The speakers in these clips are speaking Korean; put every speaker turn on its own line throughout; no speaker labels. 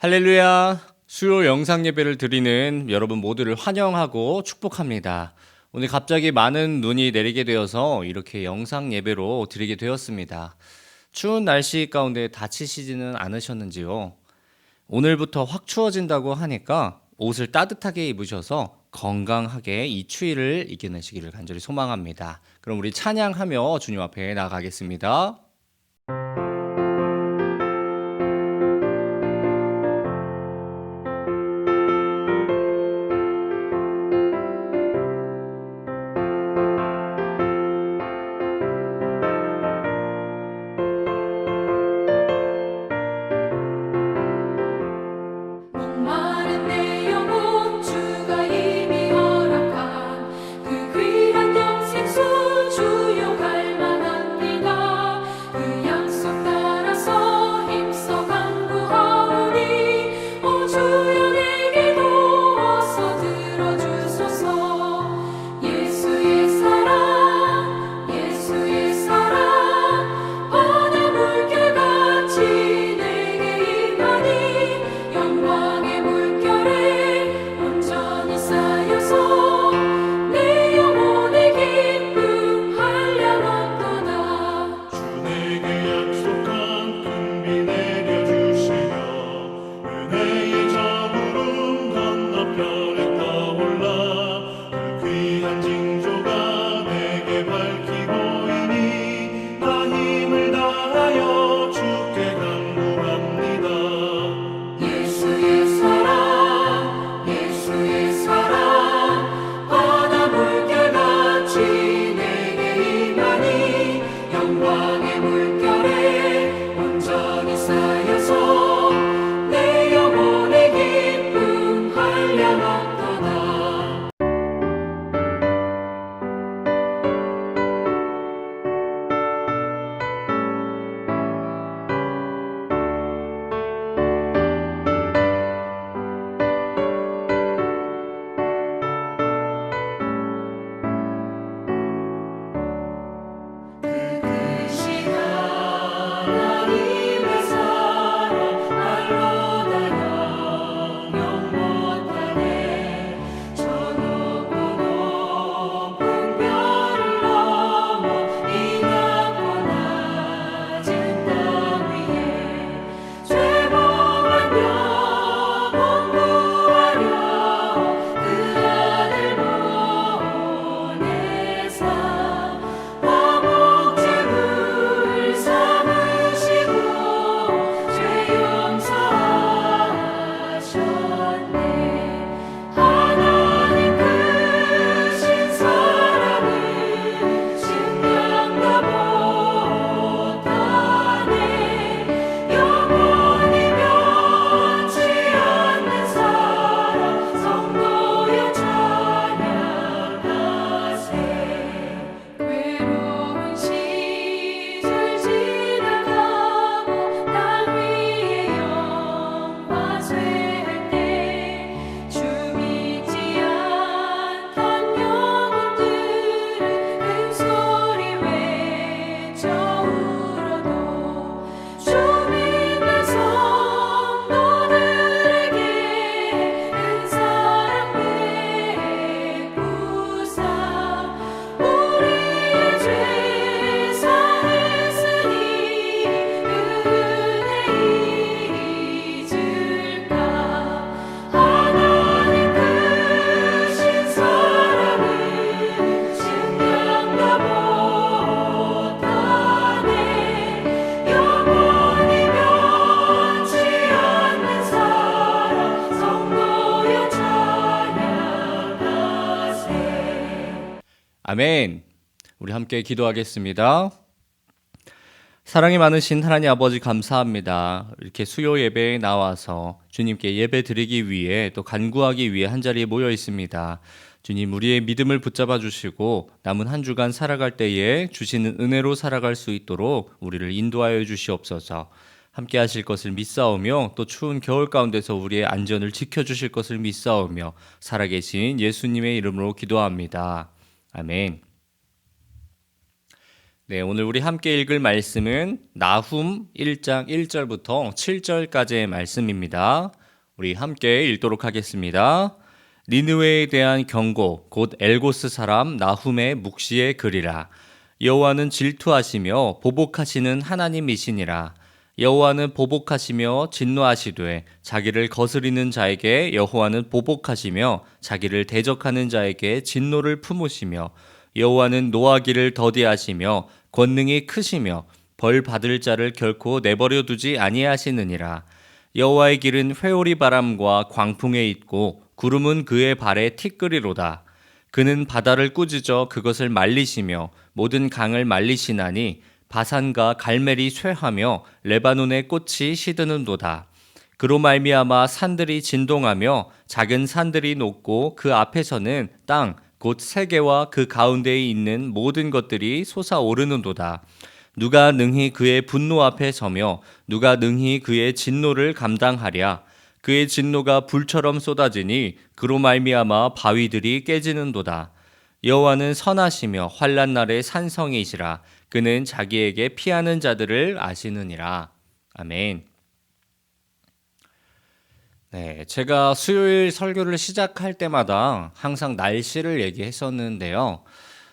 할렐루야! 수요 영상 예배를 드리는 여러분 모두를 환영하고 축복합니다. 오늘 갑자기 많은 눈이 내리게 되어서 이렇게 영상 예배로 드리게 되었습니다. 추운 날씨 가운데 다치시지는 않으셨는지요? 오늘부터 확 추워진다고 하니까 옷을 따뜻하게 입으셔서 건강하게 이 추위를 이겨내시기를 간절히 소망합니다. 그럼 우리 찬양하며 주님 앞에 나가겠습니다.
목마른 내 영혼 주가 이미 허락한 그 귀한 영생수 주용할 만합니다. 그 약속 따라서 힘써 간구하오니 오 주여 내게도 어서 들어주소서. 예수의 사랑 예수의 사랑 바다 물결같이 내게 임하니 영광의 물결에 온전히 쌓여서 내 영혼의 기쁨 한량없도다.
주 내게 약속한 큰 비 내려주시며 은혜의 저구름 건너편에 떠올라 그 귀한 징조가 내게 밝히 보이니 나 힘을 다하여 주께 간구합니다.
예수의 사랑 바다 물결같이 내게 임하니 영광의 물결에 온전히 쌓여서 내 영혼의 기쁨 한량없도다. 크신 하나님의 사랑 날로 다 영영 못하네. 저 높고 높은 별을 넘어 이 낮고 낮은 땅 위에 죄범한 영혼 구하려 그 아들 보내사 화목제물 삼으시고 죄 용서하셨네. 하나님 크신 사랑을 증명도 못하네. 영원히 변치 않는 사랑 성도여 찬양하세. 외로운 시절 지나가고 땅 위에 영화 쇠할 때 주 믿지 않던 영혼들은 큰 소리 외쳐 울어도 주 믿는 성도들에게 큰 사랑 베푸사 우리의 죄 사했으니 그 은혜 잊을까. 하나님 크신 사랑을 증명도 못하네. 영원히 변치 않는 사랑 성도여 찬양하세.
아멘. 우리 함께 기도하겠습니다. 사랑이 많으신 하나님 아버지 감사합니다. 이렇게 수요 예배에 나와서 주님께 예배 드리기 위해 또 간구하기 위해 한자리에 모여 있습니다. 주님, 우리의 믿음을 붙잡아 주시고 남은 한 주간 살아갈 때에 주시는 은혜로 살아갈 수 있도록 우리를 인도하여 주시옵소서. 함께 하실 것을 믿사오며 또 추운 겨울 가운데서 우리의 안전을 지켜주실 것을 믿사오며 살아계신 예수님의 이름으로 기도합니다. 아멘. 네, 오늘 우리 함께 읽을 말씀은 나훔 1장 1절부터 7절까지의 말씀입니다. 우리 함께 읽도록 하겠습니다. 니느웨에 대한 경고, 곧 엘고스 사람 나훔의 묵시의 글이라. 여호와는 질투하시며 보복하시는 하나님이시니라. 여호와는 보복하시며 진노하시되 자기를 거스리는 자에게 여호와는 보복하시며 자기를 대적하는 자에게 진노를 품으시며 여호와는 노하기를 더디하시며 권능이 크시며 벌 받을 자를 결코 내버려 두지 아니하시느니라. 여호와의 길은 회오리 바람과 광풍에 있고 구름은 그의 발에 티끌이로다. 그는 바다를 꾸짖어 그것을 말리시며 모든 강을 말리시나니 바산과 갈멜이 쇠하며 레바논의 꽃이 시드는도다. 그로 말미암아 산들이 진동하며 작은 산들이 녹고 그 앞에서는 땅 곧 세계와 그 가운데에 있는 모든 것들이 솟아오르는도다. 누가 능히 그의 분노 앞에 서며 누가 능히 그의 진노를 감당하랴. 그의 진노가 불처럼 쏟아지니 그로 말미암아 바위들이 깨지는도다. 여호와는 선하시며 환난 날의 산성이시라. 그는 자기에게 피하는 자들을 아시느니라. 아멘. 네, 제가 수요일 설교를 시작할 때마다 항상 날씨를 얘기했었는데요.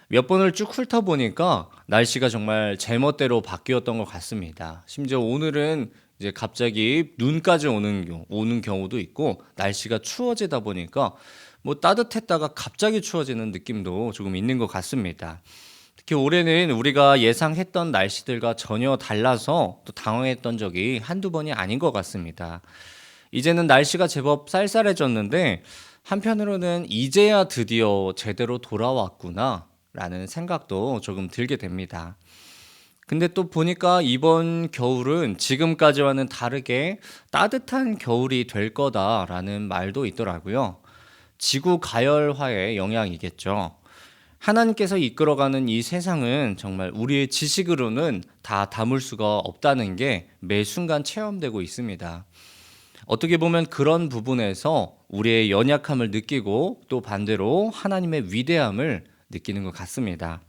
몇 번을 쭉 훑어보니까 날씨가 정말 제멋대로 바뀌었던 것 같습니다. 심지어 오늘은 이제 갑자기 눈까지 오는 경우도 있고 날씨가 추워지다 보니까 뭐 따뜻했다가 갑자기 추워지는 느낌도 조금 있는 것 같습니다. 특히 올해는 우리가 예상했던 날씨들과 전혀 달라서 또 당황했던 적이 한두 번이 아닌 것 같습니다. 이제는 날씨가 제법 쌀쌀해졌는데 한편으로는 이제야 드디어 제대로 돌아왔구나 라는 생각도 조금 들게 됩니다. 근데 또 보니까 이번 겨울은 지금까지와는 다르게 따뜻한 겨울이 될 거다라는 말도 있더라고요. 지구 가열화의 영향이겠죠. 하나님께서 이끌어가는 이 세상은 정말 우리의 지식으로는 다 담을 수가 없다는 게 매 순간 체험되고 있습니다. 어떻게 보면 그런 부분에서 우리의 연약함을 느끼고 또 반대로 하나님의 위대함을 느끼는 것 같습니다.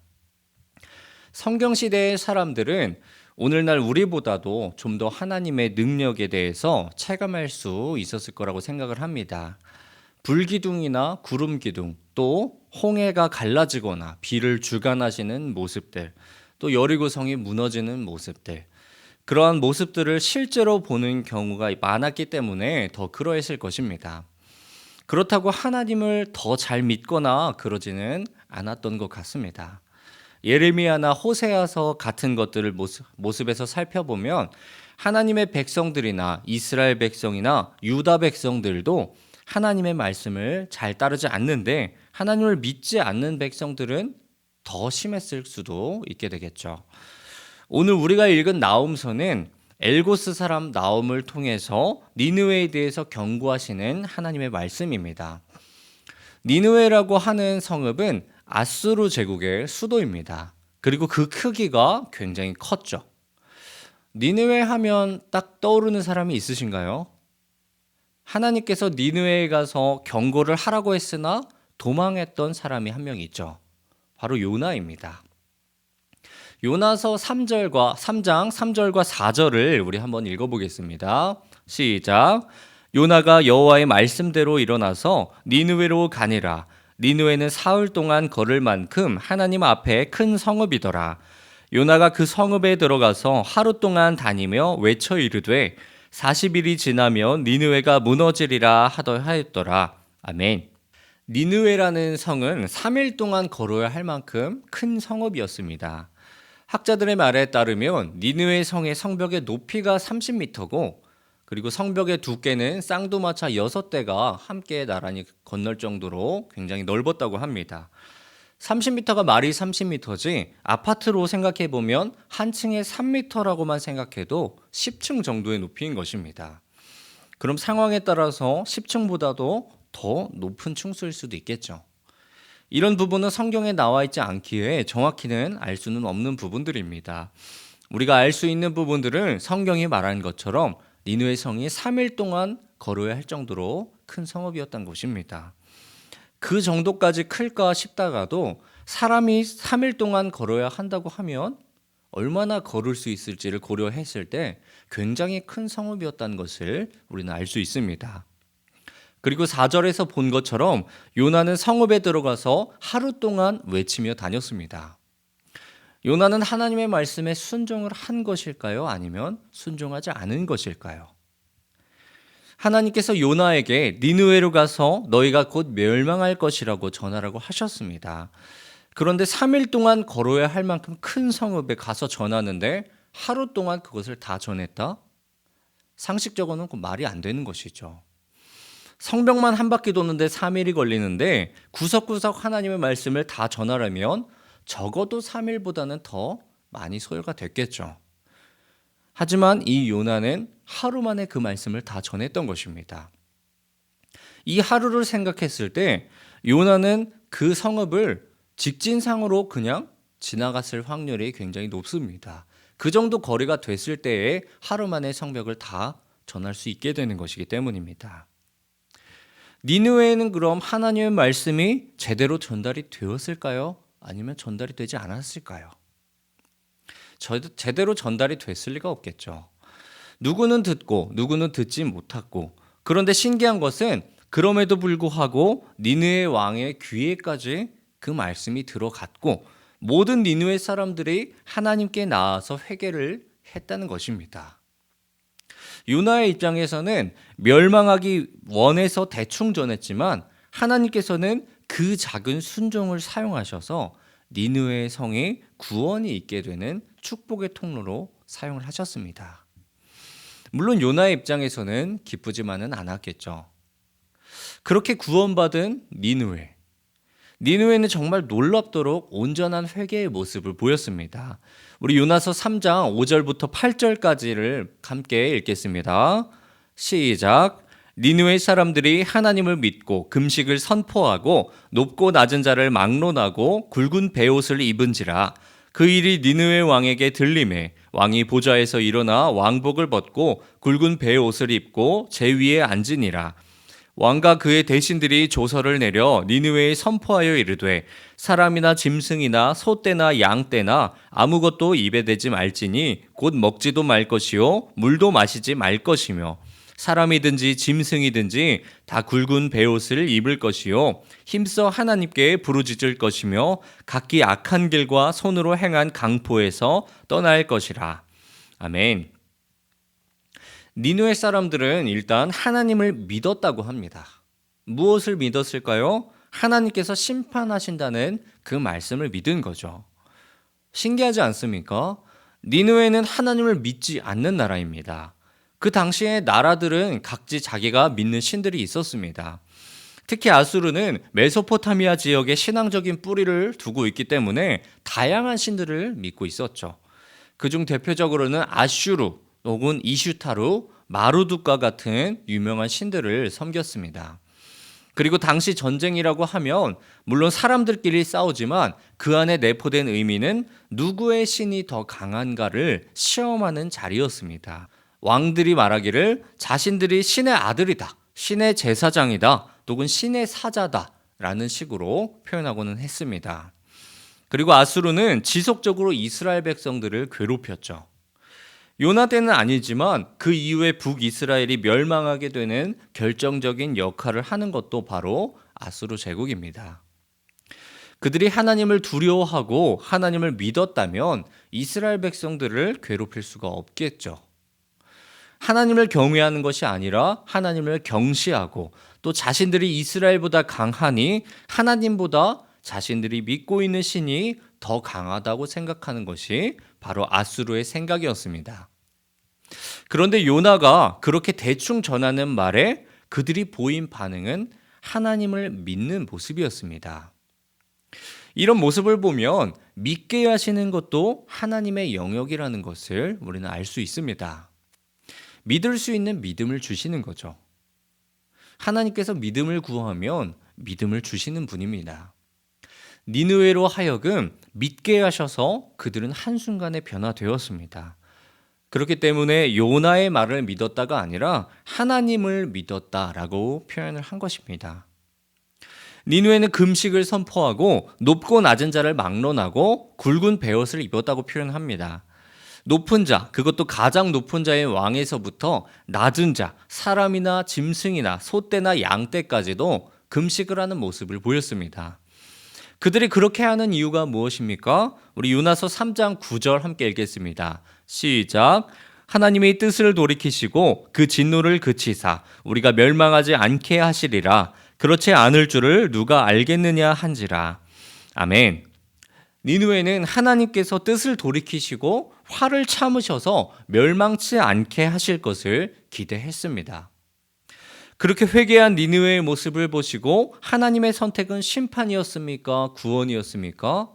성경시대의 사람들은 오늘날 우리보다도 좀 더 하나님의 능력에 대해서 체감할 수 있었을 거라고 생각을 합니다. 불기둥이나 구름기둥, 또 홍해가 갈라지거나 비를 주관하시는 모습들, 또 여리고성이 무너지는 모습들, 그러한 모습들을 실제로 보는 경우가 많았기 때문에 더 그러했을 것입니다. 그렇다고 하나님을 더 잘 믿거나 그러지는 않았던 것 같습니다. 예레미야나 호세아서 같은 것들을 모습에서 살펴보면 하나님의 백성들이나 이스라엘 백성이나 유다 백성들도 하나님의 말씀을 잘 따르지 않는데 하나님을 믿지 않는 백성들은 더 심했을 수도 있게 되겠죠. 오늘 우리가 읽은 나훔서는 엘고스 사람 나훔을 통해서 니느웨에 대해서 경고하시는 하나님의 말씀입니다. 니느웨라고 하는 성읍은 아수르 제국의 수도입니다. 그리고 그 크기가 굉장히 컸죠. 니느웨 하면 딱 떠오르는 사람이 있으신가요? 하나님께서 니느웨에 가서 경고를 하라고 했으나 도망했던 사람이 한 명 있죠. 바로 요나입니다. 요나서 3장 3절과 4절을 우리 한번 읽어보겠습니다. 시작. 요나가 여호와의 말씀대로 일어나서 니느웨로 가니라. 니느웨는 사흘 동안 걸을 만큼 하나님 앞에 큰 성읍이더라. 요나가 그 성읍에 들어가서 하루 동안 다니며 외쳐 이르되 40일이 지나면 니느웨가 무너지리라 하였더라. 아멘. 니느웨라는 성은 3일 동안 걸어야 할 만큼 큰 성읍이었습니다. 학자들의 말에 따르면 니느웨 성의 성벽의 높이가 30m고 그리고 성벽의 두께는 쌍두마차 6대가 함께 나란히 건널 정도로 굉장히 넓었다고 합니다. 30m가 말이 30m지 아파트로 생각해 보면 한 층에 3m라고만 생각해도 10층 정도의 높이인 것입니다. 그럼 상황에 따라서 10층보다도 더 높은 층수일 수도 있겠죠. 이런 부분은 성경에 나와 있지 않기에 정확히는 알 수는 없는 부분들입니다. 우리가 알 수 있는 부분들은 성경이 말한 것처럼 니느웨 성이 3일 동안 걸어야 할 정도로 큰 성읍이었던 것입니다. 그 정도까지 클까 싶다가도 사람이 3일 동안 걸어야 한다고 하면 얼마나 걸을 수 있을지를 고려했을 때 굉장히 큰 성읍이었다는 것을 우리는 알 수 있습니다. 그리고 4절에서 본 것처럼 요나는 성읍에 들어가서 하루 동안 외치며 다녔습니다. 요나는 하나님의 말씀에 순종을 한 것일까요? 아니면 순종하지 않은 것일까요? 하나님께서 요나에게 니느웨로 가서 너희가 곧 멸망할 것이라고 전하라고 하셨습니다. 그런데 3일 동안 걸어야 할 만큼 큰 성읍에 가서 전하는데 하루 동안 그것을 다 전했다? 상식적으로는 그 말이 안 되는 것이죠. 성벽만 한 바퀴 도는데 3일이 걸리는데 구석구석 하나님의 말씀을 다 전하려면 적어도 3일보다는 더 많이 소요가 됐겠죠. 하지만 이 요나는 하루 만에 그 말씀을 다 전했던 것입니다. 이 하루를 생각했을 때 요나는 그 성읍을 직진상으로 그냥 지나갔을 확률이 굉장히 높습니다. 그 정도 거리가 됐을 때에 하루 만에 성벽을 다 전할 수 있게 되는 것이기 때문입니다. 니느웨에는 그럼 하나님의 말씀이 제대로 전달이 되었을까요? 아니면 전달이 되지 않았을까요? 제대로 전달이 됐을 리가 없겠죠. 누구는 듣고 누구는 듣지 못했고, 그런데 신기한 것은 그럼에도 불구하고 니느웨 왕의 귀에까지 그 말씀이 들어갔고 모든 니느웨 사람들이 하나님께 나아서 회개를 했다는 것입니다. 요나의 입장에서는 멸망하기 원해서 대충 전했지만 하나님께서는 그 작은 순종을 사용하셔서 니느웨 성이 구원이 있게 되는 축복의 통로로 사용을 하셨습니다. 물론 요나의 입장에서는 기쁘지만은 않았겠죠. 그렇게 구원받은 니느웨는 정말 놀랍도록 온전한 회개의 모습을 보였습니다. 우리 요나서 3장 5절부터 8절까지를 함께 읽겠습니다. 시작. 니느웨 사람들이 하나님을 믿고 금식을 선포하고 높고 낮은 자를 막론하고 굵은 베옷을 입은지라. 그 일이 니느웨 왕에게 들리매 왕이 보좌에서 일어나 왕복을 벗고 굵은 베옷을 입고 제 위에 앉으니라. 왕과 그의 대신들이 조서를 내려 니느웨에 선포하여 이르되 사람이나 짐승이나 소떼나 양떼나 아무것도 입에 대지 말지니 곧 먹지도 말 것이요 물도 마시지 말 것이며 사람이든지 짐승이든지 다 굵은 베옷을 입을 것이요 힘써 하나님께 부르짖을 것이며 각기 악한 길과 손으로 행한 강포에서 떠날 것이라. 아멘. 니느웨 사람들은 일단 하나님을 믿었다고 합니다. 무엇을 믿었을까요? 하나님께서 심판하신다는 그 말씀을 믿은 거죠. 신기하지 않습니까? 니느웨는 하나님을 믿지 않는 나라입니다. 그 당시에 나라들은 각지 자기가 믿는 신들이 있었습니다. 특히 아수르는 메소포타미아 지역에 신앙적인 뿌리를 두고 있기 때문에 다양한 신들을 믿고 있었죠. 그중 대표적으로는 아슈르 혹은 이슈타루, 마루두과 같은 유명한 신들을 섬겼습니다. 그리고 당시 전쟁이라고 하면 물론 사람들끼리 싸우지만 그 안에 내포된 의미는 누구의 신이 더 강한가를 시험하는 자리였습니다. 왕들이 말하기를 자신들이 신의 아들이다, 신의 제사장이다, 혹은 신의 사자다 라는 식으로 표현하고는 했습니다. 그리고 아수르는 지속적으로 이스라엘 백성들을 괴롭혔죠. 요나 때는 아니지만 그 이후에 북이스라엘이 멸망하게 되는 결정적인 역할을 하는 것도 바로 아수르 제국입니다. 그들이 하나님을 두려워하고 하나님을 믿었다면 이스라엘 백성들을 괴롭힐 수가 없겠죠. 하나님을 경외하는 것이 아니라 하나님을 경시하고 또 자신들이 이스라엘보다 강하니 하나님보다 자신들이 믿고 있는 신이 더 강하다고 생각하는 것이 바로 아수르의 생각이었습니다. 그런데 요나가 그렇게 대충 전하는 말에 그들이 보인 반응은 하나님을 믿는 모습이었습니다. 이런 모습을 보면 믿게 하시는 것도 하나님의 영역이라는 것을 우리는 알 수 있습니다. 믿을 수 있는 믿음을 주시는 거죠. 하나님께서 믿음을 구하면 믿음을 주시는 분입니다. 니느웨로 하여금 믿게 하셔서 그들은 한순간에 변화되었습니다. 그렇기 때문에 요나의 말을 믿었다가 아니라 하나님을 믿었다라고 표현을 한 것입니다. 니누에는 금식을 선포하고 높고 낮은 자를 막론하고 굵은 베옷을 입었다고 표현합니다. 높은 자, 그것도 가장 높은 자의 왕에서부터 낮은 자, 사람이나 짐승이나 소떼나 양떼까지도 금식을 하는 모습을 보였습니다. 그들이 그렇게 하는 이유가 무엇입니까? 우리 요나서 3장 9절 함께 읽겠습니다. 시작. 하나님의 뜻을 돌이키시고 그 진노를 그치사 우리가 멸망하지 않게 하시리라. 그렇지 않을 줄을 누가 알겠느냐 한지라. 아멘. 니누에는 하나님께서 뜻을 돌이키시고 화를 참으셔서 멸망치 않게 하실 것을 기대했습니다. 그렇게 회개한 니느웨의 모습을 보시고 하나님의 선택은 심판이었습니까? 구원이었습니까?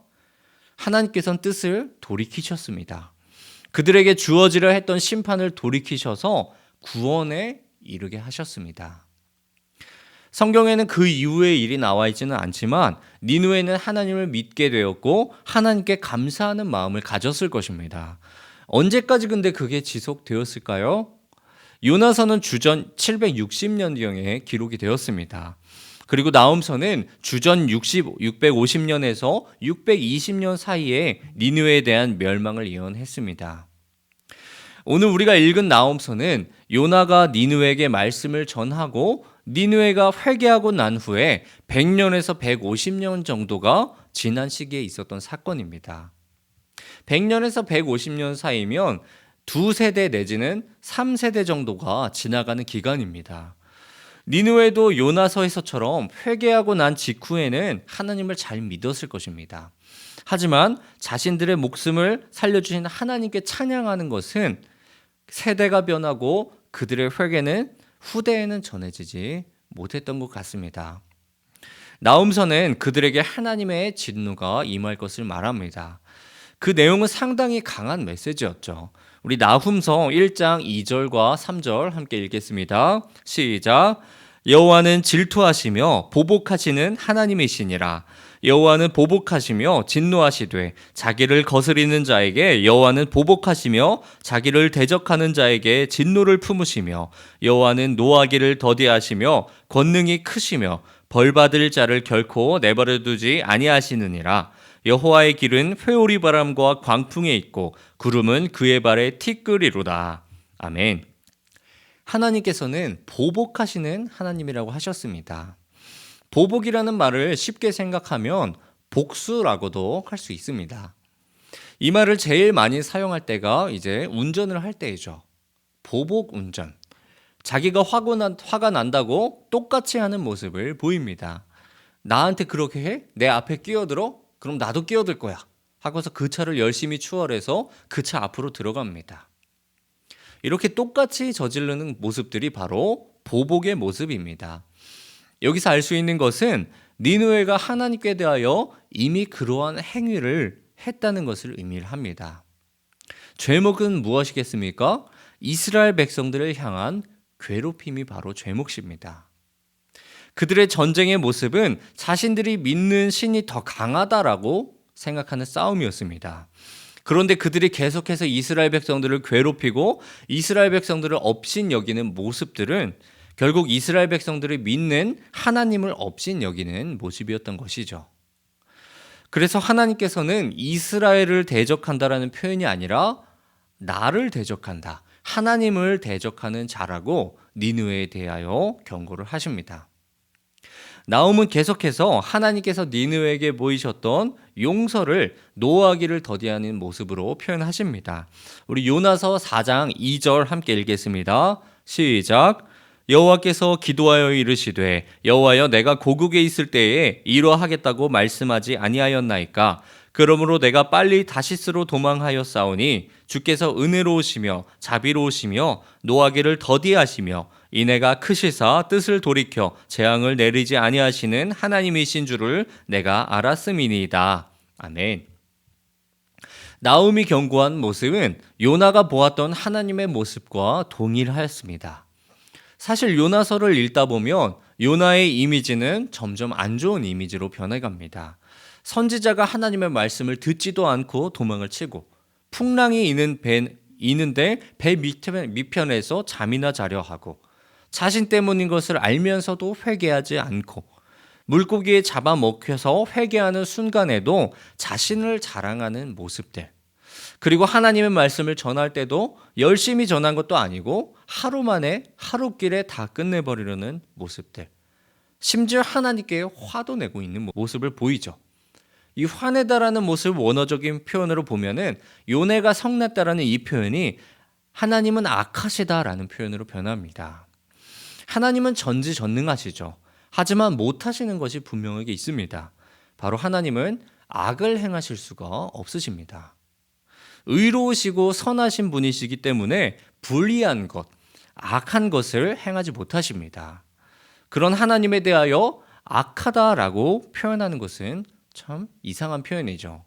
하나님께서는 뜻을 돌이키셨습니다. 그들에게 주어지려 했던 심판을 돌이키셔서 구원에 이르게 하셨습니다. 성경에는 그 이후의 일이 나와 있지는 않지만 니느웨는 하나님을 믿게 되었고 하나님께 감사하는 마음을 가졌을 것입니다. 언제까지 근데 그게 지속되었을까요? 요나서는 주전 760년경에 기록이 되었습니다. 그리고 나훔서는 주전 650년에서 620년 사이에 니느웨에 대한 멸망을 예언했습니다. 오늘 우리가 읽은 나훔서는 요나가 니느웨에게 말씀을 전하고 니느웨가 회개하고 난 후에 100년에서 150년 정도가 지난 시기에 있었던 사건입니다. 100년에서 150년 사이면 2세대 내지는 3세대 정도가 지나가는 기간입니다. 니느웨도 요나서에서처럼 회개하고 난 직후에는 하나님을 잘 믿었을 것입니다. 하지만 자신들의 목숨을 살려주신 하나님께 찬양하는 것은 세대가 변하고 그들의 회개는 후대에는 전해지지 못했던 것 같습니다. 나훔서는 그들에게 하나님의 진노가 임할 것을 말합니다. 그 내용은 상당히 강한 메시지였죠. 우리 나훔서 1장 2절과 3절 함께 읽겠습니다. 시작. 여호와는 질투하시며 보복하시는 하나님이시니라. 여호와는 보복하시며 진노하시되 자기를 거스리는 자에게 여호와는 보복하시며 자기를 대적하는 자에게 진노를 품으시며 여호와는 노하기를 더디하시며 권능이 크시며 벌받을 자를 결코 내버려 두지 아니하시느니라. 여호와의 길은 회오리 바람과 광풍에 있고 구름은 그의 발에 티끌이로다. 아멘. 하나님께서는 보복하시는 하나님이라고 하셨습니다. 보복이라는 말을 쉽게 생각하면 복수라고도 할 수 있습니다. 이 말을 제일 많이 사용할 때가 이제 운전을 할 때이죠. 보복 운전. 자기가 화가 난다고 똑같이 하는 모습을 보입니다. 나한테 그렇게 해? 내 앞에 끼어들어? 그럼 나도 끼어들 거야. 하고서 그 차를 열심히 추월해서 그 차 앞으로 들어갑니다. 이렇게 똑같이 저지르는 모습들이 바로 보복의 모습입니다. 여기서 알 수 있는 것은 니느웨가 하나님께 대하여 이미 그러한 행위를 했다는 것을 의미를 합니다. 죄목은 무엇이겠습니까? 이스라엘 백성들을 향한 괴롭힘이 바로 죄목입니다. 그들의 전쟁의 모습은 자신들이 믿는 신이 더 강하다라고 생각하는 싸움이었습니다. 그런데 그들이 계속해서 이스라엘 백성들을 괴롭히고 이스라엘 백성들을 업신 여기는 모습들은 결국 이스라엘 백성들이 믿는 하나님을 업신 여기는 모습이었던 것이죠. 그래서 하나님께서는 이스라엘을 대적한다라는 표현이 아니라 나를 대적한다, 하나님을 대적하는 자라고 니느웨에 대하여 경고를 하십니다. 나훔은 계속해서 하나님께서 니느웨에게 보이셨던 용서를 노하기를 더디하는 모습으로 표현하십니다. 우리 요나서 4장 2절 함께 읽겠습니다. 시작. 여호와께서 기도하여 이르시되 여호와여 내가 고국에 있을 때에 이러하겠다고 말씀하지 아니하였나이까. 그러므로 내가 빨리 다시스로 도망하였사오니 주께서 은혜로우시며 자비로우시며 노하기를 더디하시며 이내가 크시사 뜻을 돌이켜 재앙을 내리지 아니하시는 하나님이신 줄을 내가 알았음이니이다. 아멘. 나훔이 경고한 모습은 요나가 보았던 하나님의 모습과 동일하였습니다. 사실 요나서를 읽다 보면 요나의 이미지는 점점 안 좋은 이미지로 변해갑니다. 선지자가 하나님의 말씀을 듣지도 않고 도망을 치고 풍랑이 이는데 배 밑편에서 잠이나 자려 하고 자신 때문인 것을 알면서도 회개하지 않고 물고기에 잡아먹혀서 회개하는 순간에도 자신을 자랑하는 모습들, 그리고 하나님의 말씀을 전할 때도 열심히 전한 것도 아니고 하루 만에 하루길에 다 끝내버리려는 모습들, 심지어 하나님께 화도 내고 있는 모습을 보이죠. 이 화내다라는 모습을 원어적인 표현으로 보면은 요네가 성났다라는 이 표현이 하나님은 악하시다라는 표현으로 변합니다. 하나님은 전지전능하시죠. 하지만 못하시는 것이 분명하게 있습니다. 바로 하나님은 악을 행하실 수가 없으십니다. 의로우시고 선하신 분이시기 때문에 불의한 것, 악한 것을 행하지 못하십니다. 그런 하나님에 대하여 악하다라고 표현하는 것은 참 이상한 표현이죠.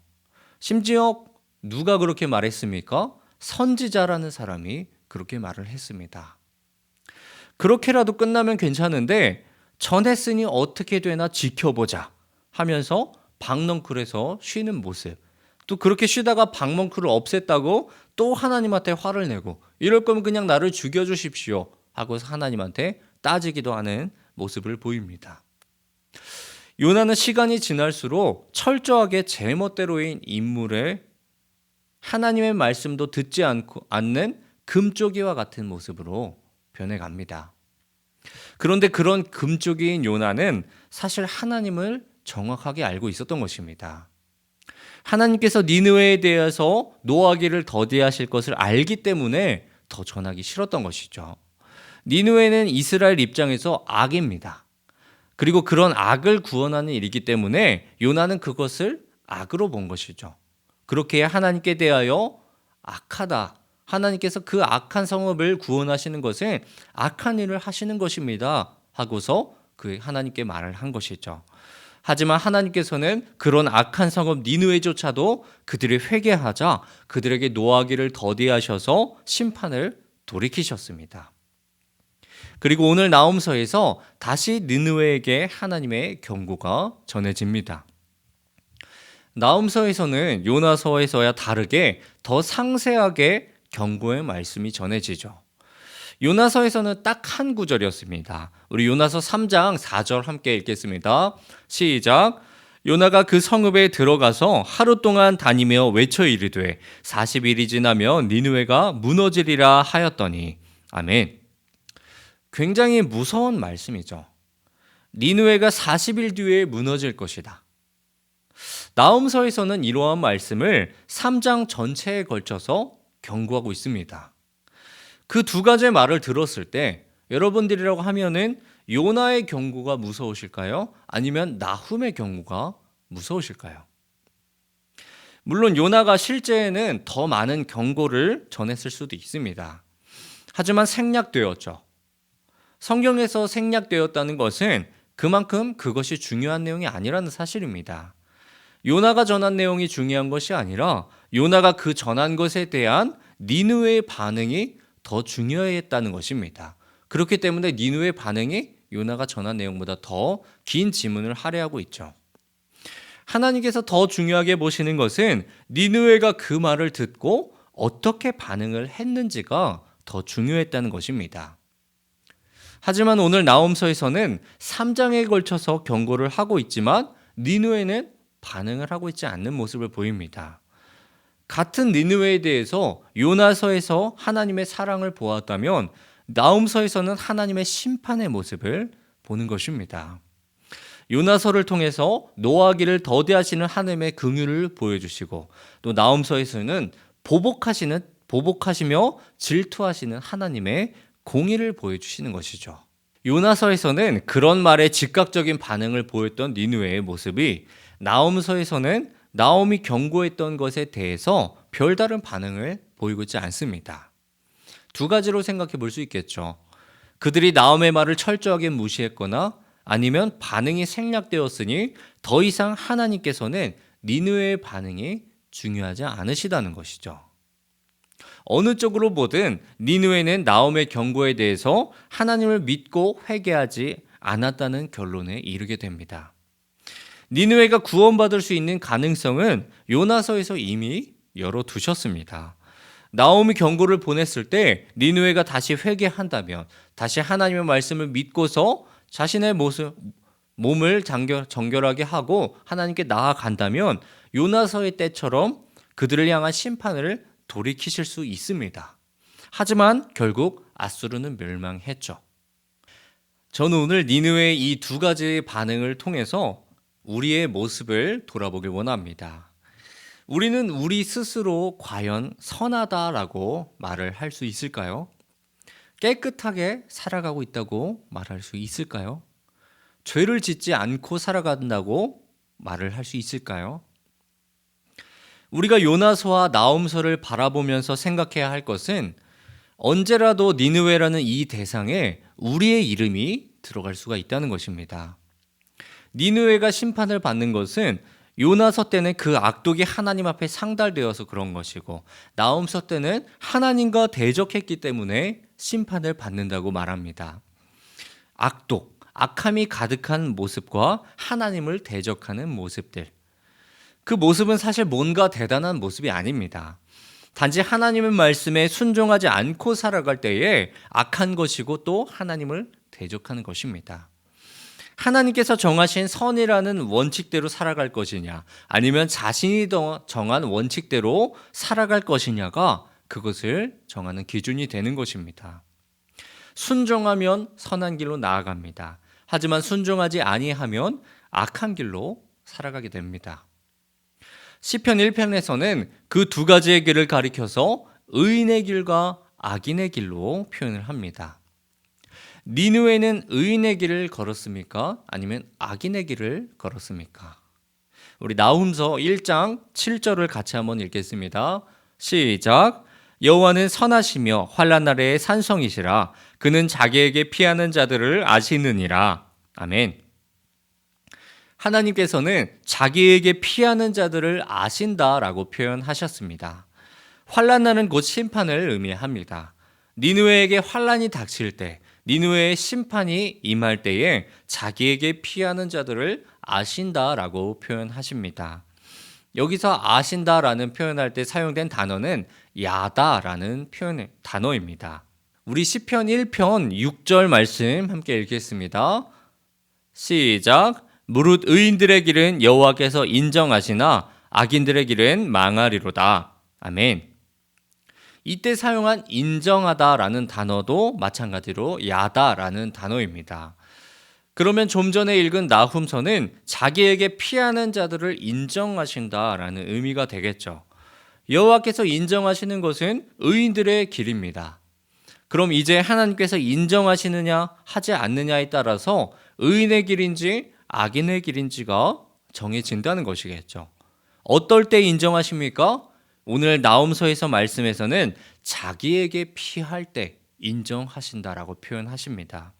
심지어 누가 그렇게 말했습니까? 선지자라는 사람이 그렇게 말을 했습니다. 그렇게라도 끝나면 괜찮은데 전했으니 어떻게 되나 지켜보자 하면서 박넝쿨에서 쉬는 모습, 또 그렇게 쉬다가 박넝쿨을 없앴다고 또 하나님한테 화를 내고 이럴 거면 그냥 나를 죽여주십시오 하고 하나님한테 따지기도 하는 모습을 보입니다. 요나는 시간이 지날수록 철저하게 제멋대로인 인물의 하나님의 말씀도 듣지 않는 금쪽이와 같은 모습으로 변해갑니다. 그런데 그런 금쪽이인 요나는 사실 하나님을 정확하게 알고 있었던 것입니다. 하나님께서 니느웨에 대해서 노하기를 더디하실 것을 알기 때문에 더 전하기 싫었던 것이죠. 니느웨는 이스라엘 입장에서 악입니다. 그리고 그런 악을 구원하는 일이기 때문에 요나는 그것을 악으로 본 것이죠. 그렇게 하나님께 대하여 악하다, 하나님께서 그 악한 성읍을 구원하시는 것은 악한 일을 하시는 것입니다 하고서 그 하나님께 말을 한 것이죠. 하지만 하나님께서는 그런 악한 성읍 니느웨조차도 그들이 회개하자 그들에게 노하기를 더디하셔서 심판을 돌이키셨습니다. 그리고 오늘 나홈서에서 다시 니느웨에게 하나님의 경고가 전해집니다. 나홈서에서는 요나서에서야 다르게 더 상세하게 경고의 말씀이 전해지죠. 요나서에서는 딱 한 구절이었습니다. 우리 요나서 3장 4절 함께 읽겠습니다. 시작. 요나가 그 성읍에 들어가서 하루 동안 다니며 외쳐 이르되 40일이 지나면 니느웨가 무너지리라 하였더니. 아멘. 굉장히 무서운 말씀이죠. 니느웨가 40일 뒤에 무너질 것이다. 나홈서에서는 이러한 말씀을 3장 전체에 걸쳐서 경고하고 있습니다. 그 두 가지의 말을 들었을 때 여러분들이라고 하면은 요나의 경고가 무서우실까요? 아니면 나훔의 경고가 무서우실까요? 물론 요나가 실제에는 더 많은 경고를 전했을 수도 있습니다. 하지만 생략되었죠. 성경에서 생략되었다는 것은 그만큼 그것이 중요한 내용이 아니라는 사실입니다. 요나가 전한 내용이 중요한 것이 아니라 요나가 그 전한 것에 대한 니느웨의 반응이 더 중요했다는 것입니다. 그렇기 때문에 니느웨의 반응이 요나가 전한 내용보다 더 긴 지문을 할애하고 있죠. 하나님께서 더 중요하게 보시는 것은 니느웨가 그 말을 듣고 어떻게 반응을 했는지가 더 중요했다는 것입니다. 하지만 오늘 나홈서에서는 3장에 걸쳐서 경고를 하고 있지만 니느웨는 반응을 하고 있지 않는 모습을 보입니다. 같은 니느웨에 대해서 요나서에서 하나님의 사랑을 보았다면 나홈서에서는 하나님의 심판의 모습을 보는 것입니다. 요나서를 통해서 노하기를 더디하시는 하나님의 긍휼을 보여주시고 또 나홈서에서는 보복하시며 질투하시는 하나님의 공의를 보여주시는 것이죠. 요나서에서는 그런 말에 즉각적인 반응을 보였던 니느웨의 모습이 나홈서에서는 나홈이 경고했던 것에 대해서 별다른 반응을 보이고 있지 않습니다. 두 가지로 생각해 볼 수 있겠죠. 그들이 나홈의 말을 철저하게 무시했거나 아니면 반응이 생략되었으니 더 이상 하나님께서는 니느웨의 반응이 중요하지 않으시다는 것이죠. 어느 쪽으로 보든 니느웨는 나홈의 경고에 대해서 하나님을 믿고 회개하지 않았다는 결론에 이르게 됩니다. 니느웨가 구원받을 수 있는 가능성은 요나서에서 이미 열어두셨습니다. 나홈이 경고를 보냈을 때 니느웨가 다시 회개한다면, 다시 하나님의 말씀을 믿고서 자신의 몸을 정결하게 하고 하나님께 나아간다면 요나서의 때처럼 그들을 향한 심판을 돌이키실 수 있습니다. 하지만 결국 앗수르는 멸망했죠. 저는 오늘 니느웨의 이 두 가지 반응을 통해서 우리의 모습을 돌아보길 원합니다. 우리는 우리 스스로 과연 선하다라고 말을 할 수 있을까요? 깨끗하게 살아가고 있다고 말할 수 있을까요? 죄를 짓지 않고 살아간다고 말을 할 수 있을까요? 우리가 요나서와 나홈서를 바라보면서 생각해야 할 것은 언제라도 니느웨라는 이 대상에 우리의 이름이 들어갈 수가 있다는 것입니다. 니느웨가 심판을 받는 것은 요나서 때는 그 악독이 하나님 앞에 상달되어서 그런 것이고 나홈서 때는 하나님과 대적했기 때문에 심판을 받는다고 말합니다. 악독, 악함이 가득한 모습과 하나님을 대적하는 모습들. 그 모습은 사실 뭔가 대단한 모습이 아닙니다. 단지 하나님의 말씀에 순종하지 않고 살아갈 때에 악한 것이고 또 하나님을 대적하는 것입니다. 하나님께서 정하신 선이라는 원칙대로 살아갈 것이냐 아니면 자신이 정한 원칙대로 살아갈 것이냐가 그것을 정하는 기준이 되는 것입니다. 순종하면 선한 길로 나아갑니다. 하지만 순종하지 아니하면 악한 길로 살아가게 됩니다. 시편 1편에서는 그 두 가지의 길을 가리켜서 의인의 길과 악인의 길로 표현을 합니다. 니느웨는 의인의 길을 걸었습니까? 아니면 악인의 길을 걸었습니까? 우리 나훔서 1장 7절을 같이 한번 읽겠습니다. 시작. 여호와는 선하시며 환난 날에 산성이시라. 그는 자기에게 피하는 자들을 아시느니라. 아멘. 하나님께서는 자기에게 피하는 자들을 아신다라고 표현하셨습니다. 환난 날은 곧 심판을 의미합니다. 니느웨에게 환난이 닥칠 때, 니느웨의 심판이 임할 때에 자기에게 피하는 자들을 아신다라고 표현하십니다. 여기서 아신다라는 표현할 때 사용된 단어는 야다라는 단어입니다. 우리 시편 1편 6절 말씀 함께 읽겠습니다. 시작. 무릇 의인들의 길은 여호와께서 인정하시나 악인들의 길은 망하리로다. 아멘. 이때 사용한 인정하다라는 단어도 마찬가지로 야다라는 단어입니다. 그러면 좀 전에 읽은 나훔서는 자기에게 피하는 자들을 인정하신다라는 의미가 되겠죠. 여호와께서 인정하시는 것은 의인들의 길입니다. 그럼 이제 하나님께서 인정하시느냐 하지 않느냐에 따라서 의인의 길인지 악인의 길인지가 정해진다는 것이겠죠. 어떨 때 인정하십니까? 오늘 나홈서에서 말씀에서는 자기에게 피할 때 인정하신다라고 표현하십니다.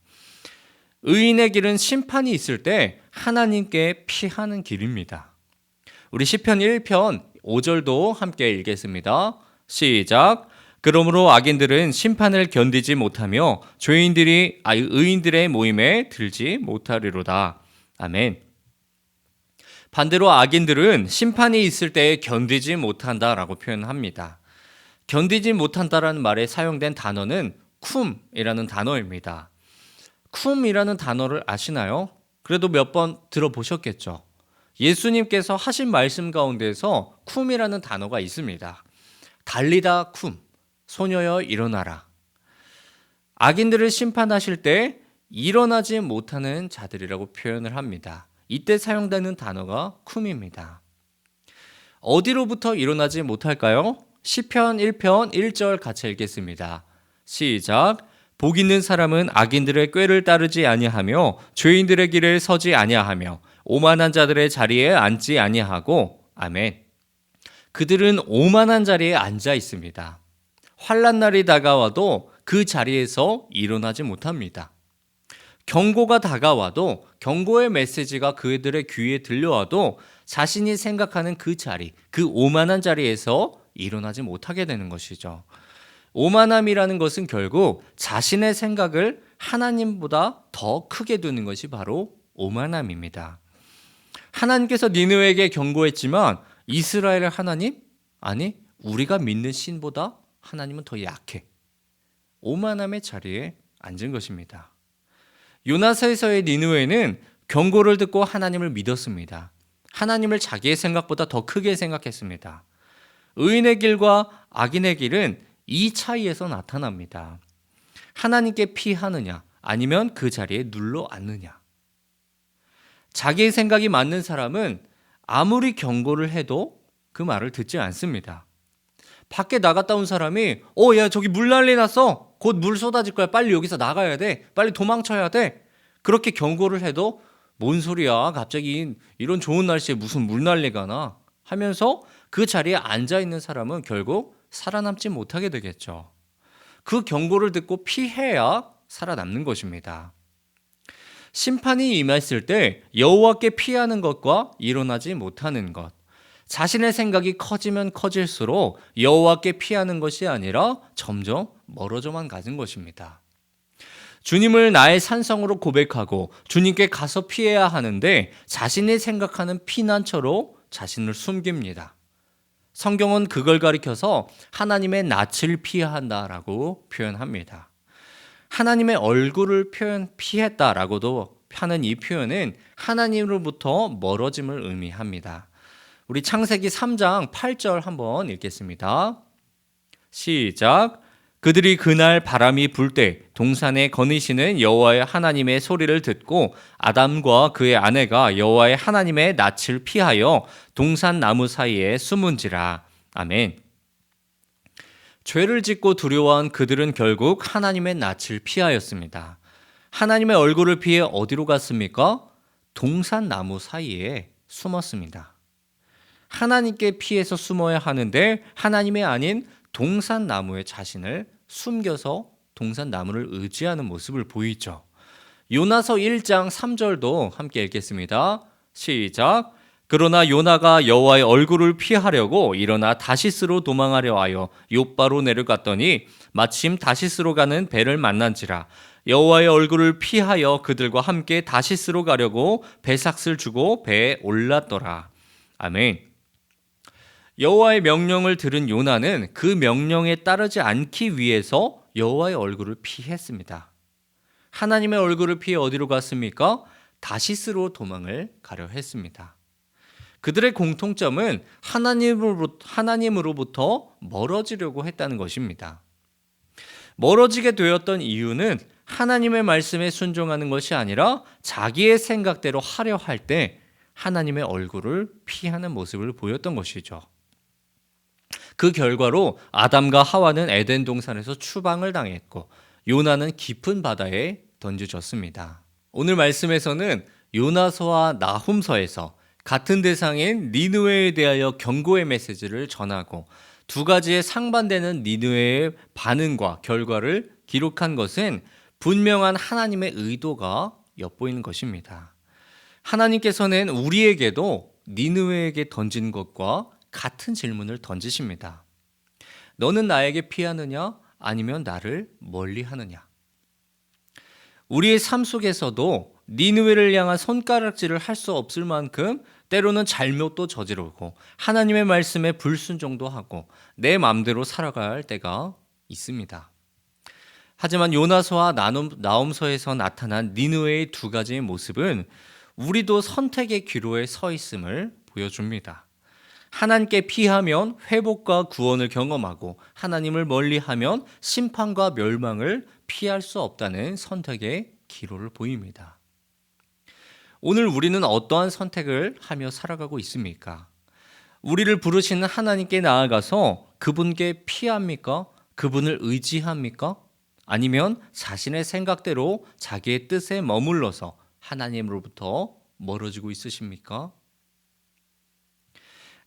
의인의 길은 심판이 있을 때 하나님께 피하는 길입니다. 우리 시편 1편 5절도 함께 읽겠습니다. 시작. 그러므로 악인들은 심판을 견디지 못하며 죄인들이 의인들의 모임에 들지 못하리로다. 아멘. 반대로 악인들은 심판이 있을 때 견디지 못한다라고 표현합니다. 견디지 못한다라는 말에 사용된 단어는 쿰이라는 단어입니다. 쿰이라는 단어를 아시나요? 그래도 몇 번 들어보셨겠죠. 예수님께서 하신 말씀 가운데서 쿰이라는 단어가 있습니다. 달리다 쿰, 소녀여 일어나라. 악인들을 심판하실 때 일어나지 못하는 자들이라고 표현을 합니다. 이때 사용되는 단어가 쿰입니다. 어디로부터 일어나지 못할까요? 시편 1편 1절 같이 읽겠습니다. 시작. 복 있는 사람은 악인들의 꾀를 따르지 아니하며 죄인들의 길에 서지 아니하며 오만한 자들의 자리에 앉지 아니하고. 아멘. 그들은 오만한 자리에 앉아 있습니다. 환난 날이 다가와도 그 자리에서 일어나지 못합니다. 경고가 다가와도 경고의 메시지가 그들의 귀에 들려와도 자신이 생각하는 그 자리, 그 오만한 자리에서 일어나지 못하게 되는 것이죠. 오만함이라는 것은 결국 자신의 생각을 하나님보다 더 크게 두는 것이 바로 오만함입니다. 하나님께서 니느웨에게 경고했지만 이스라엘의 하나님? 아니, 우리가 믿는 신보다 하나님은 더 약해. 오만함의 자리에 앉은 것입니다. 요나서에서의 니느웨는 경고를 듣고 하나님을 믿었습니다. 하나님을 자기의 생각보다 더 크게 생각했습니다. 의인의 길과 악인의 길은 이 차이에서 나타납니다. 하나님께 피하느냐 아니면 그 자리에 눌러 앉느냐. 자기의 생각이 맞는 사람은 아무리 경고를 해도 그 말을 듣지 않습니다. 밖에 나갔다 온 사람이 야 저기 물 난리 났어. 곧 물 쏟아질 거야. 빨리 여기서 나가야 돼. 빨리 도망쳐야 돼. 그렇게 경고를 해도 뭔 소리야. 갑자기 이런 좋은 날씨에 무슨 물 난리가 나 하면서 그 자리에 앉아있는 사람은 결국 살아남지 못하게 되겠죠. 그 경고를 듣고 피해야 살아남는 것입니다. 심판이 임했을 때 여호와께 피하는 것과 일어나지 못하는 것, 자신의 생각이 커지면 커질수록 여호와께 피하는 것이 아니라 점점 멀어져만 가는 것입니다. 주님을 나의 산성으로 고백하고 주님께 가서 피해야 하는데 자신이 생각하는 피난처로 자신을 숨깁니다. 성경은 그걸 가리켜서 하나님의 낯을 피한다라고 표현합니다. 하나님의 얼굴을 피했다라고도 하는 이 표현은 하나님으로부터 멀어짐을 의미합니다. 우리 창세기 3장 8절 한번 읽겠습니다. 시작. 그들이 그날 바람이 불 때 동산에 거니시는 여호와의 하나님의 소리를 듣고 아담과 그의 아내가 여호와의 하나님의 낯을 피하여 동산 나무 사이에 숨은지라. 아멘. 죄를 짓고 두려워한 그들은 결국 하나님의 낯을 피하였습니다. 하나님의 얼굴을 피해 어디로 갔습니까? 동산 나무 사이에 숨었습니다. 하나님께 피해서 숨어야 하는데 하나님이 아닌 동산 나무에 자신을 숨겨서 동산 나무를 의지하는 모습을 보이죠. 요나서 1장 3절도 함께 읽겠습니다. 시작. 그러나 요나가 여호와의 얼굴을 피하려고 일어나 다시스로 도망하려 하여 욥바로 내려갔더니 마침 다시스로 가는 배를 만난지라. 여호와의 얼굴을 피하여 그들과 함께 다시스로 가려고 배삭을 주고 배에 올랐더라. 아멘. 여호와의 명령을 들은 요나는 그 명령에 따르지 않기 위해서 여호와의 얼굴을 피했습니다. 하나님의 얼굴을 피해 어디로 갔습니까? 다시스로 도망을 가려 했습니다. 그들의 공통점은 하나님으로부터 멀어지려고 했다는 것입니다. 멀어지게 되었던 이유는 하나님의 말씀에 순종하는 것이 아니라 자기의 생각대로 하려 할 때 하나님의 얼굴을 피하는 모습을 보였던 것이죠. 그 결과로 아담과 하와는 에덴 동산에서 추방을 당했고 요나는 깊은 바다에 던져졌습니다. 오늘 말씀에서는 요나서와 나훔서에서 같은 대상인 니느웨에 대하여 경고의 메시지를 전하고 두 가지의 상반되는 니느웨의 반응과 결과를 기록한 것은 분명한 하나님의 의도가 엿보이는 것입니다. 하나님께서는 우리에게도 니느웨에게 던진 것과 같은 질문을 던지십니다. 너는 나에게 피하느냐 아니면 나를 멀리하느냐? 우리의 삶 속에서도 니느웨를 향한 손가락질을 할 수 없을 만큼 때로는 잘못도 저지르고 하나님의 말씀에 불순종도 하고 내 마음대로 살아갈 때가 있습니다. 하지만 요나서와 나홈서에서 나타난 니느웨의 두 가지의 모습은 우리도 선택의 기로에 서 있음을 보여줍니다. 하나님께 피하면 회복과 구원을 경험하고 하나님을 멀리하면 심판과 멸망을 피할 수 없다는 선택의 기로를 보입니다. 오늘 우리는 어떠한 선택을 하며 살아가고 있습니까? 우리를 부르시는 하나님께 나아가서 그분께 피합니까? 그분을 의지합니까? 아니면 자신의 생각대로 자기의 뜻에 머물러서 하나님으로부터 멀어지고 있으십니까?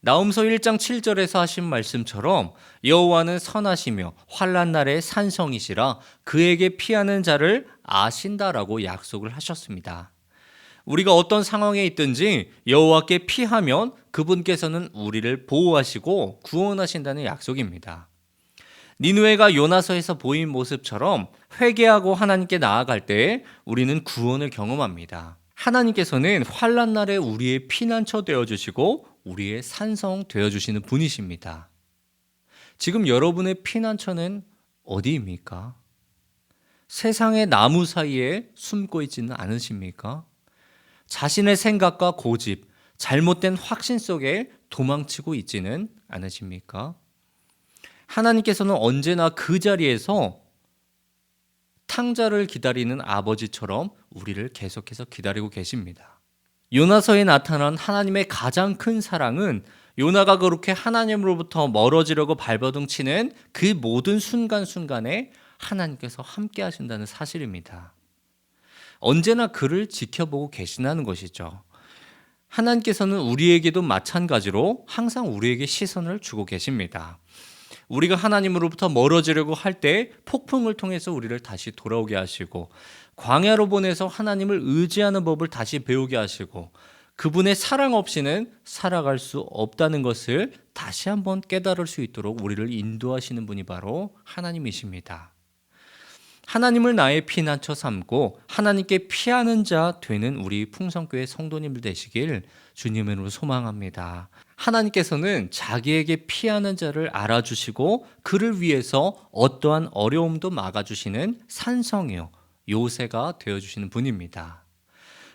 나홈서 1장 7절에서 하신 말씀처럼 여호와는 선하시며 환난 날의 산성이시라 그에게 피하는 자를 아신다라고 약속을 하셨습니다. 우리가 어떤 상황에 있든지 여호와께 피하면 그분께서는 우리를 보호하시고 구원하신다는 약속입니다. 니느웨가 요나서에서 보인 모습처럼 회개하고 하나님께 나아갈 때 우리는 구원을 경험합니다. 하나님께서는 환난 날에 우리의 피난처 되어주시고 우리의 산성 되어주시는 분이십니다. 지금 여러분의 피난처는 어디입니까? 세상의 나무 사이에 숨고 있지는 않으십니까? 자신의 생각과 고집, 잘못된 확신 속에 도망치고 있지는 않으십니까? 하나님께서는 언제나 그 자리에서 탕자를 기다리는 아버지처럼 우리를 계속해서 기다리고 계십니다. 요나서에 나타난 하나님의 가장 큰 사랑은 요나가 그렇게 하나님으로부터 멀어지려고 발버둥치는 그 모든 순간순간에 하나님께서 함께 하신다는 사실입니다. 언제나 그를 지켜보고 계시다는 것이죠. 하나님께서는 우리에게도 마찬가지로 항상 우리에게 시선을 주고 계십니다. 우리가 하나님으로부터 멀어지려고 할 때 폭풍을 통해서 우리를 다시 돌아오게 하시고, 광야로 보내서 하나님을 의지하는 법을 다시 배우게 하시고, 그분의 사랑 없이는 살아갈 수 없다는 것을 다시 한번 깨달을 수 있도록 우리를 인도하시는 분이 바로 하나님이십니다. 하나님을 나의 피난처 삼고 하나님께 피하는 자 되는 우리 풍성교회 성도님들 되시길 주님의 이름으로 소망합니다. 하나님께서는 자기에게 피하는 자를 알아주시고 그를 위해서 어떠한 어려움도 막아주시는 산성이요 요새가 되어주시는 분입니다.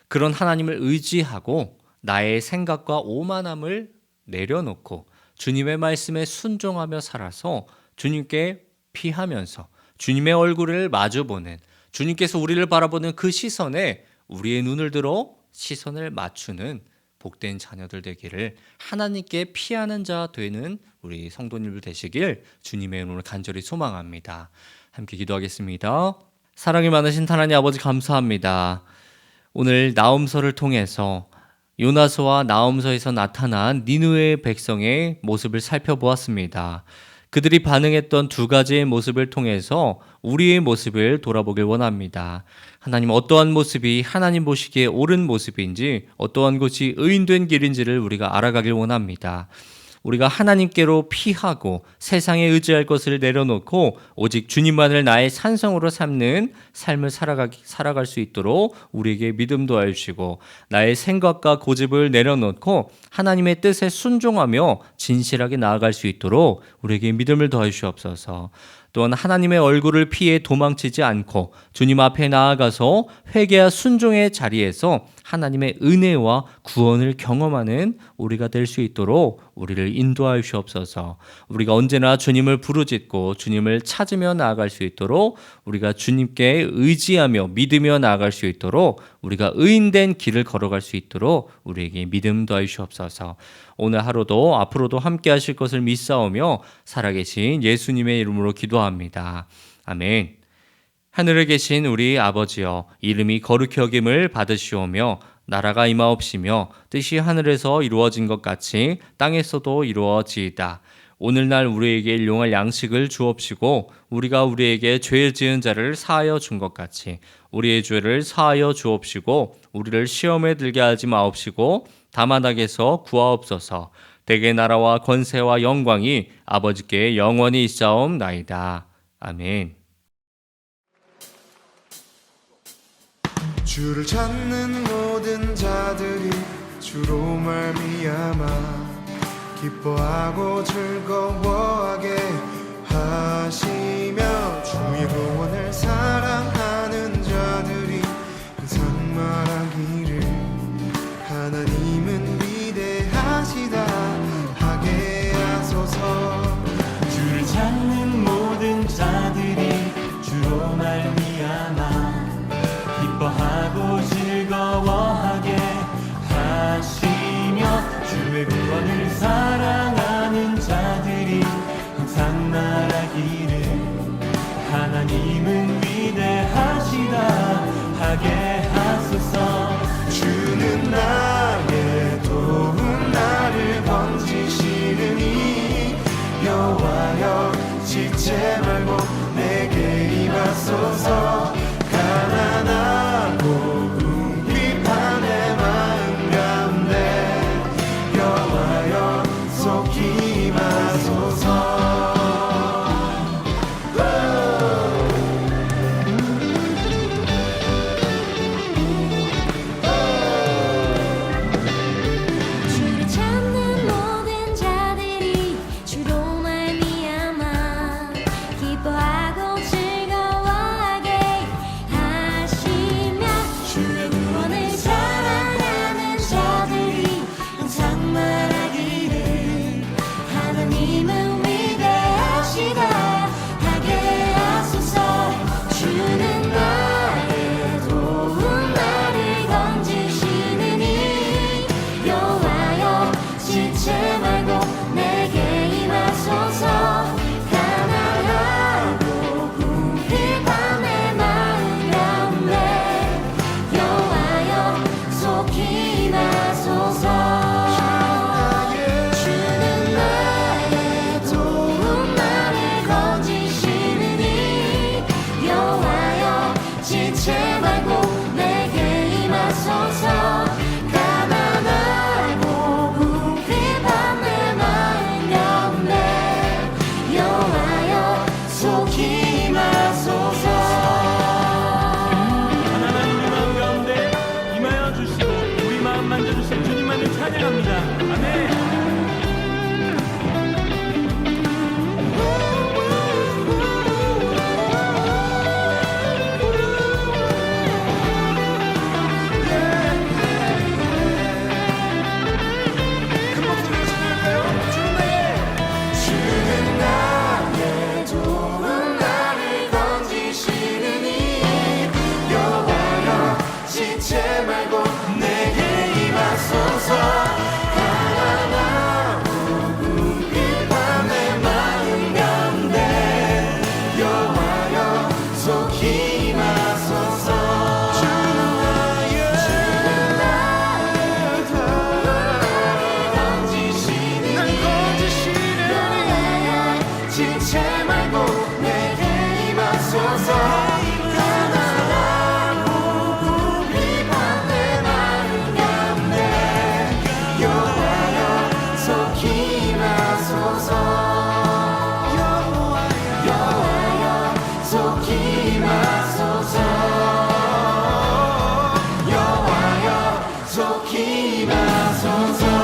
그런 하나님을 의지하고 나의 생각과 오만함을 내려놓고 주님의 말씀에 순종하며 살아서 주님께 피하면서 주님의 얼굴을 마주보는, 주님께서 우리를 바라보는 그 시선에 우리의 눈을 들어 시선을 맞추는 복된 자녀들 되기를, 하나님께 피하는 자 되는 우리 성도님들 되시길 주님의 이름으로 간절히 소망합니다. 함께 기도하겠습니다. 사랑이 많으신 하나님 아버지 감사합니다. 오늘 나홈서를 통해서 요나서와 나홈서에서 나타난 니느웨의 백성의 모습을 살펴보았습니다. 그들이 반응했던 두 가지의 모습을 통해서 우리의 모습을 돌아보길 원합니다. 하나님, 어떠한 모습이 하나님 보시기에 옳은 모습인지, 어떠한 것이 의인된 길인지를 우리가 알아가길 원합니다. 우리가 하나님께로 피하고 세상에 의지할 것을 내려놓고 오직 주님만을 나의 산성으로 삼는 삶을 살아갈 수 있도록 우리에게 믿음 도와주시고, 나의 생각과 고집을 내려놓고 하나님의 뜻에 순종하며 진실하게 나아갈 수 있도록 우리에게 믿음을 더하시옵소서. 또한 하나님의 얼굴을 피해 도망치지 않고 주님 앞에 나아가서 회개와 순종의 자리에서 하나님의 은혜와 구원을 경험하는 우리가 될 수 있도록 우리를 인도하시옵소서. 우리가 언제나 주님을 부르짖고 주님을 찾으며 나아갈 수 있도록, 우리가 주님께 의지하며 믿으며 나아갈 수 있도록, 우리가 의인된 길을 걸어갈 수 있도록 우리에게 믿음 더하시옵소서. 오늘 하루도 앞으로도 함께 하실 것을 믿사오며 살아계신 예수님의 이름으로 기도합니다. 아멘. 하늘에 계신 우리 아버지여, 이름이 거룩히 여김을 받으시오며 나라가 임하옵시며 뜻이 하늘에서 이루어진 것 같이 땅에서도 이루어지이다. 오늘날 우리에게 일용할 양식을 주옵시고 우리가 우리에게 죄 지은 자를 사하여 준 것 같이 우리의 죄를 사하여 주옵시고 우리를 시험에 들게 하지 마옵시고 다만 악에서 구하옵소서. 대개 나라와 권세와 영광이 아버지께 영원히 있사옵나이다. 아멘.
주를 찾는 모든 자들이 주로 말미암아 기뻐하고 즐거워하게 하시며 주의 구원을 사랑하는 자들이 항상 말하기를 하나님은 위대하시다 하게 하소서.
주를 찾는 모든 자들이 주로 말미암아 기뻐하고 즐거워하게 하시며 주의 구원을 사랑하는 자들이 항상 말하기를 하나님은 위대하시다 하게 하소서.
주는 나의 도움 나를 건지시느니 여호와여 지체 말고 내게 임하소서. 가난하고 궁핍한 내 마음 가운데 여호와여 속히 임하소서. 속히 임하소서 주는 나의 던지시는 지체 말고 내게 임하소서 가난하고 비판 내 마음 가운데 여호와여 속히 임하소서 여호와여 속히 임하소서 여호와여 속히 임하소서